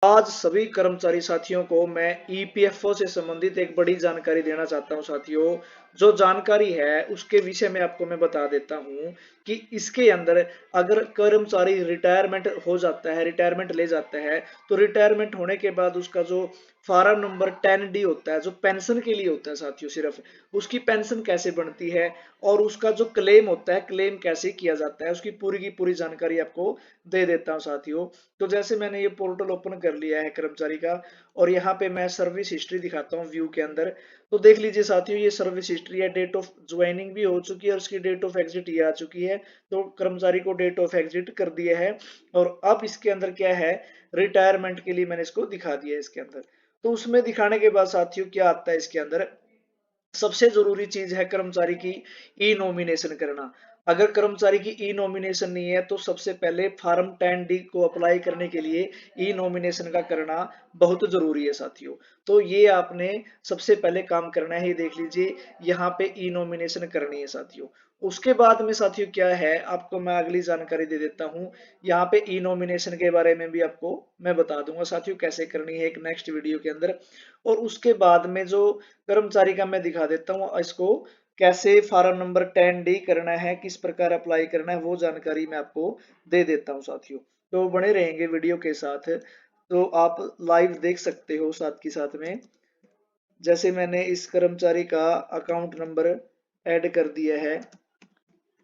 आज सभी कर्मचारी साथियों को मैं ईपीएफओ से संबंधित एक बड़ी जानकारी देना चाहता हूं साथियों। जो जानकारी है उसके विषय में आपको मैं बता देता हूं कि इसके अंदर अगर कर्मचारी रिटायरमेंट हो जाता है, रिटायरमेंट ले जाता है, तो रिटायरमेंट होने के बाद उसका जो फार्म नंबर 10D होता है, जो पेंशन के लिए होता है साथियों, सिर्फ उसकी पेंशन कैसे बनती है और उसका जो क्लेम होता है, क्लेम कैसे किया जाता है, उसकी पूरी की पूरी जानकारी आपको दे देता हूं साथियों। तो जैसे मैंने ये पोर्टल ओपन कर लिया है कर्मचारी का, और यहाँ पे मैं सर्विस हिस्ट्री दिखाता हूँ व्यू के अंदर। तो देख लीजिए साथियों, ये सर्विस हिस्ट्री है, डेट ऑफ ज्वाइनिंग भी हो चुकी है और उसकी डेट ऑफ एग्जिट ये आ चुकी है। तो कर्मचारी को डेट ऑफ एग्जिट कर दिया है। और अब इसके अंदर क्या है, रिटायरमेंट के लिए मैंने इसको दिखा दिया है इसके अंदर। तो उसमें दिखाने के बाद साथियों क्या आता है इसके अंदर, सबसे जरूरी चीज है कर्मचारी की ई नॉमिनेशन करना। अगर कर्मचारी की ई नॉमिनेशन नहीं है तो सबसे पहले फॉर्म 10D को अप्लाई करने के लिए ई नॉमिनेशन का करना बहुत जरूरी है साथियों। तो ये आपने सबसे पहले काम करना है, ये देख लीजिए यहाँ पे ई नॉमिनेशन करनी है साथियों। उसके बाद में साथियों क्या है, आपको मैं अगली जानकारी दे देता हूँ। यहाँ पे ई नॉमिनेशन के बारे में भी आपको मैं बता दूंगा साथियों कैसे करनी है एक नेक्स्ट वीडियो के अंदर। और उसके बाद में जो कर्मचारी का मैं दिखा देता हूँ इसको, कैसे फार्म नंबर 10D करना है, किस प्रकार अप्लाई करना है, वो जानकारी मैं आपको दे देता हूँ साथियों। तो बने रहेंगे वीडियो के साथ, तो आप लाइव देख सकते हो साथ के साथ में। जैसे मैंने इस कर्मचारी का अकाउंट नंबर ऐड कर दिया है,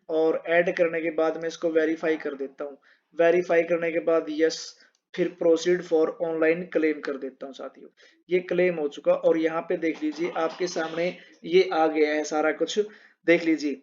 और ऐड करने के बाद मैं इसको वेरीफाई कर देता हूँ। वेरीफाई करने के बाद यस, फिर प्रोसीड फॉर ऑनलाइन क्लेम कर देता हूँ साथियों। ये क्लेम हो चुका, और यहाँ पे देख लीजिए आपके सामने ये आ गया है सारा कुछ। देख लीजिए,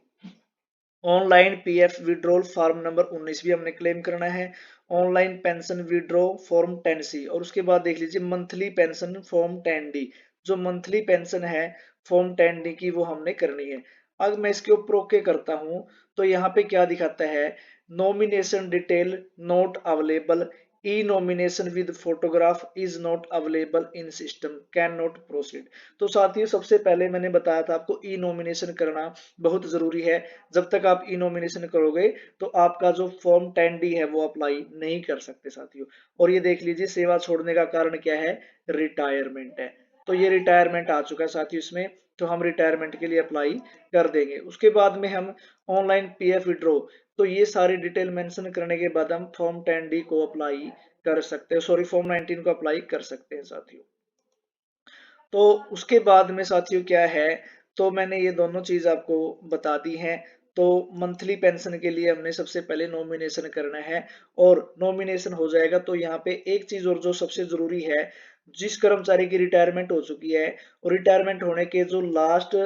online PF withdrawal form number 19 भी हमने क्लेम करना है। Online pension withdraw form 10C, और उसके बाद देख लीजिए मंथली पेंशन फॉर्म 10D। जो मंथली पेंशन है फॉर्म 10D की, वो हमने करनी है। अब मैं इसके ऊपर ओके करता हूं, तो यहाँ पे क्या दिखाता है, nomination detail not available, E nomination with photograph is not available in system, can not proceed. तो साथियों सबसे पहले मैंने बताया था आपको ई नॉमिनेशन करना बहुत जरूरी है। जब तक आप ई नॉमिनेशन करोगे तो आपका जो फॉर्म 10D है वो अप्लाई नहीं कर सकते साथियों। और ये देख लीजिए सेवा छोड़ने का कारण क्या है, रिटायरमेंट है। तो ये रिटायरमेंट आ चुका है साथियों इसमें, तो हम रिटायरमेंट के लिए अप्लाई कर देंगे। उसके बाद में हम ऑनलाइन पीएफ विड्रॉ, तो ये सारी डिटेल मेंशन करने के बाद हम फॉर्म 10D को अप्लाई कर सकते हैं, सॉरी फॉर्म 19 को अप्लाई कर सकते हैं साथियों। तो उसके बाद में साथियों क्या है, तो मैंने ये दोनों चीज आपको बता दी हैं। तो मंथली पेंशन के लिए हमने सबसे पहले नॉमिनेशन करना है, और नॉमिनेशन हो जाएगा तो यहाँ पे एक चीज और जो सबसे जरूरी है, जिस कर्मचारी की रिटायरमेंट हो चुकी है, और रिटायरमेंट होने के जो लास्ट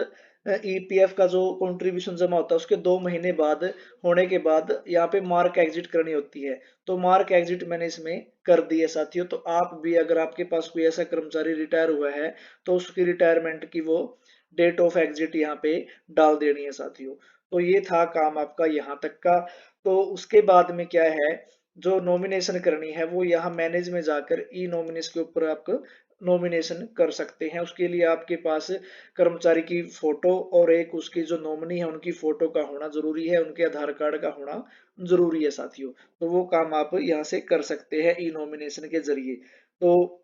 ईपीएफ का जो कंट्रीब्यूशन जमा होता है उसके 2 महीने बाद होने के बाद यहाँ पे मार्क एग्जिट करनी होती है। तो मार्क एग्जिट मैंने इसमें कर दी है साथियों। तो आप भी अगर आपके पास कोई ऐसा कर्मचारी रिटायर हुआ है तो उसकी रिटायरमेंट की वो डेट ऑफ एग्जिट यहाँ पे डाल देनी है साथियों। तो ये था काम आपका यहाँ तक का। तो उसके बाद में क्या है, जो नॉमिनेशन करनी है वो यहाँ मैनेज में जाकर ई नॉमिनेशन के ऊपर आप नॉमिनेशन कर सकते हैं। उसके लिए आपके पास कर्मचारी की फोटो और एक उसकी जो नॉमिनी है उनकी फोटो का होना जरूरी है, उनके आधार कार्ड का होना जरूरी है साथियों। तो वो काम आप यहाँ से कर सकते हैं ई नॉमिनेशन के जरिए। तो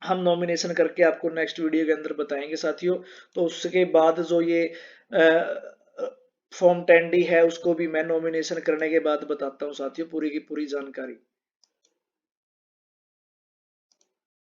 हम नॉमिनेशन करके आपको नेक्स्ट वीडियो के अंदर बताएंगे साथियों। तो उसके बाद जो ये फॉर्म 10D है उसको भी मैं नॉमिनेशन करने के बाद बताता हूँ साथियों, पूरी की पूरी जानकारी।